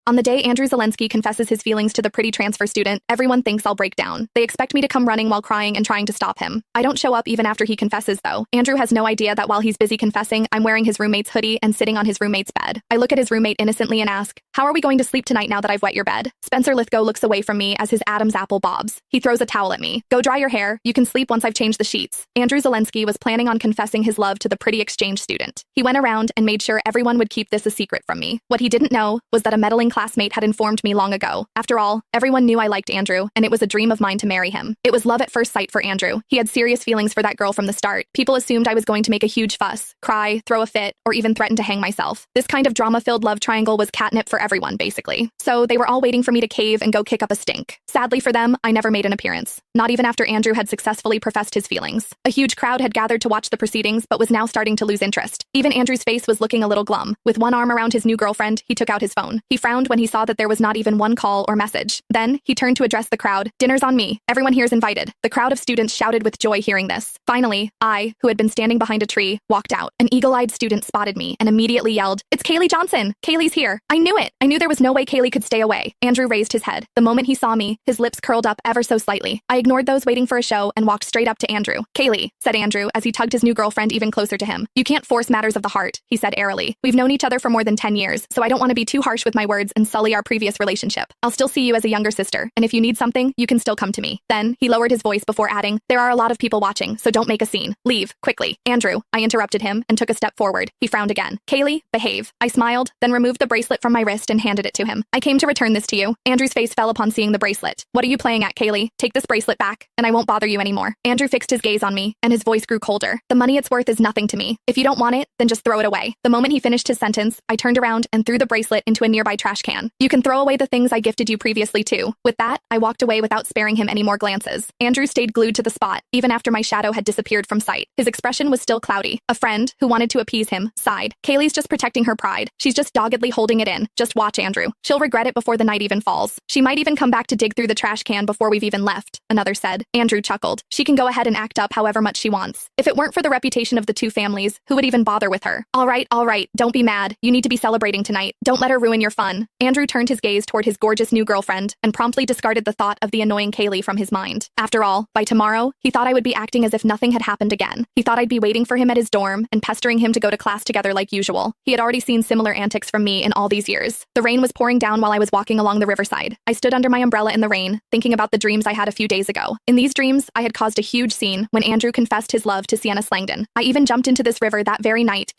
On the day Andrew Zelensky confesses his feelings to the pretty transfer student, everyone thinks I'll break down. They expect me to come running while crying and trying to stop him. I don't show up even after he confesses, though. Andrew has no idea that while he's busy confessing, I'm wearing his roommate's hoodie and sitting on his roommate's bed. I look at his roommate innocently and ask, "How are we going to sleep tonight now that I've wet your bed?" Spencer Lithgow looks away from me as his Adam's apple bobs. He throws a towel at me. "Go dry your hair. You can sleep once I've changed the sheets." Andrew Zelensky was planning on confessing his love to the pretty exchange student. He went around and made sure everyone would keep this a secret from me. What he didn't know was that a meddling classmate had informed me long ago. After all, everyone knew I liked Andrew, and it was a dream of mine to marry him. It was love at first sight for Andrew. He had serious feelings for that girl from the start. People assumed I was going to make a huge fuss, cry, throw a fit, or even threaten to hang myself. This kind of drama-filled love triangle was catnip for everyone, basically. So they were all waiting for me to cave and go kick up a stink. Sadly for them, I never made an appearance. Not even after Andrew had successfully professed his feelings. A huge crowd had gathered to watch the proceedings, but was now starting to lose interest. Even Andrew's face was looking a little glum. With one arm around his new girlfriend, he took out his phone. He frowned when he saw that there was not even one call or message. Then, he turned to address the crowd. "Dinner's on me. Everyone here's invited." The crowd of students shouted with joy hearing this. Finally, I, who had been standing behind a tree, walked out. An eagle-eyed student spotted me and immediately yelled, "It's Kaylee Johnson! Kaylee's here!" I knew it! I knew there was no way Kaylee could stay away. Andrew raised his head. The moment he saw me, his lips curled up ever so slightly. I ignored those waiting for a show and walked straight up to Andrew. "Kaylee," said Andrew as he tugged his new girlfriend even closer to him. "You can't force matters of the heart," he said airily. "We've known each other for more than 10 years, so I don't want to be too harsh with my words and sully our previous relationship. I'll still see you as a younger sister, and if you need something, you can still come to me." Then, he lowered his voice before adding, "There are a lot of people watching, so don't make a scene. Leave, quickly." "Andrew," I interrupted him and took a step forward. He frowned again. "Kaylee, behave." I smiled, then removed the bracelet from my wrist and handed it to him. "I came to return this to you." Andrew's face fell upon seeing the bracelet. "What are you playing at, Kaylee? Take this bracelet back, and I won't bother you anymore." Andrew fixed his gaze on me, and his voice grew colder. "The money it's worth is nothing to me. If you don't want it, then just throw it away." The moment he finished his sentence, I turned around and threw the bracelet into a nearby trash can. "You can throw away the things I gifted you previously, too." With that, I walked away without sparing him any more glances. Andrew stayed glued to the spot, even after my shadow had disappeared from sight. His expression was still cloudy. A friend, who wanted to appease him, sighed. "Kaylee's just protecting her pride. She's just doggedly holding it in. Just watch, Andrew. She'll regret it before the night even falls. She might even come back to dig through the trash can before we've even left," another said. Andrew chuckled. "She can go ahead and act up however much she wants. If it weren't for the reputation of the two families, who would even bother with her?" All right, don't be mad. You need to be celebrating tonight. Don't let her ruin your fun." Andrew turned his gaze toward his gorgeous new girlfriend and promptly discarded the thought of the annoying Kaylee from his mind. After all, by tomorrow, he thought I would be acting as if nothing had happened again. He thought I'd be waiting for him at his dorm and pestering him to go to class together like usual. He had already seen similar antics from me in all these years. The rain was pouring down while I was walking along the riverside. I stood under my umbrella in the rain, thinking about the dreams I had a few days ago. In these dreams, I had caused a huge scene when Andrew confessed his love to Sienna Slangdon. I even jumped into this river that very night,